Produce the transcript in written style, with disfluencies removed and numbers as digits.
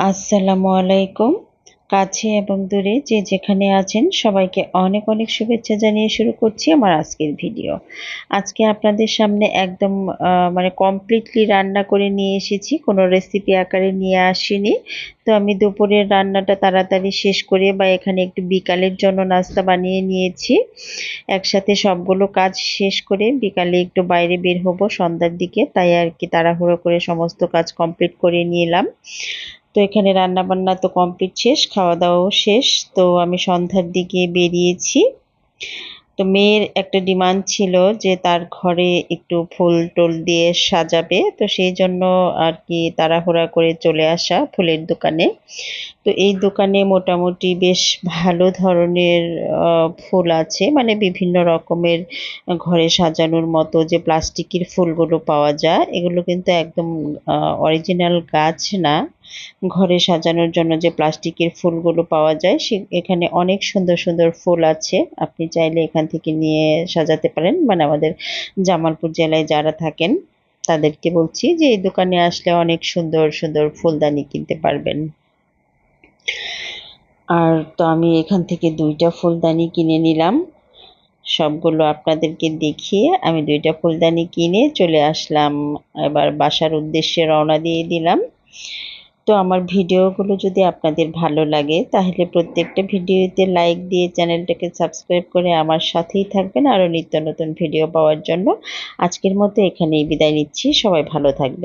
আসসালামু আলাইকুম। কাছে এবং দূরে যে যেখানে আছেন সবাইকে অনেক অনেক শুভেচ্ছা জানিয়ে শুরু করছি আমার আজকের ভিডিও। আজকে আপনাদের সামনে একদম মানে কমপ্লিটলি রান্না করে নিয়ে এসেছি, কোনো রেসিপি আকারে নিয়ে আসিনি। তো আমি দুপুরের রান্নাটা তাড়াতাড়ি শেষ করে বা এখানে একটু বিকালের জন্য নাস্তা বানিয়ে নিয়েছি। একসাথে সবগুলো কাজ শেষ করে বিকালে একটু বাইরে বের হব সন্ধ্যার দিকে, তাই আর কি তাড়াহুড়ো করে সমস্ত কাজ কমপ্লিট করে নিলাম। তো এখানে রান্নাবান্না তো কমপ্লিট শেষ, খাওয়া দাওয়াও শেষ। তো আমি সন্ধ্যার দিকে বেরিয়েছি। তো মেয়ের একটা ডিমান্ড ছিল যে তার ঘরে একটু ফুল টুল দিয়ে সাজাবে, তো সেই জন্য আর কি তাড়াহুড়া করে চলে আসা ফুলের দোকানে। তো এই দোকানে মোটামুটি বেশ ভালো ধরনের ফুল আছে, মানে বিভিন্ন রকমের ঘরে সাজানোর মতো যে প্লাস্টিকের ফুলগুলো পাওয়া যায়, এগুলো কিন্তু একদম অরিজিনাল গাছ না। ঘরে সাজানোর জন্য যে প্লাস্টিকের ফুলগুলো পাওয়া যায় এখানে অনেক সুন্দর সুন্দর ফুল আছে, আপনি চাইলে এখান থেকে নিয়ে সাজাতে পারেন। মানে আমাদের জামালপুর জেলায় যারা থাকেন তাদেরকে বলছি যে এই দোকানে আসলে অনেক সুন্দর সুন্দর ফুলদানি কিনতে পারবেন। আর তো আমি এখান থেকে 2টা ফুলদানি কিনে নিলাম। সবগুলো আপনাদেরকে দেখিয়ে আমি 2টা ফুলদানি কিনে চলে আসলাম। এবার বাসার উদ্দেশ্যে রওনা দিয়ে দিলাম। তো আমার ভিডিওগুলো যদি আপনাদের ভালো লাগে তাহলে প্রত্যেকটা ভিডিওতে লাইক দিয়ে চ্যানেলটাকে সাবস্ক্রাইব করে আমার সাথেই থাকবেন আরও নিত্য নতুন ভিডিও পাওয়ার জন্য। আজকের মতো এখানেই বিদায় নিচ্ছি, সবাই ভালো থাকবেন।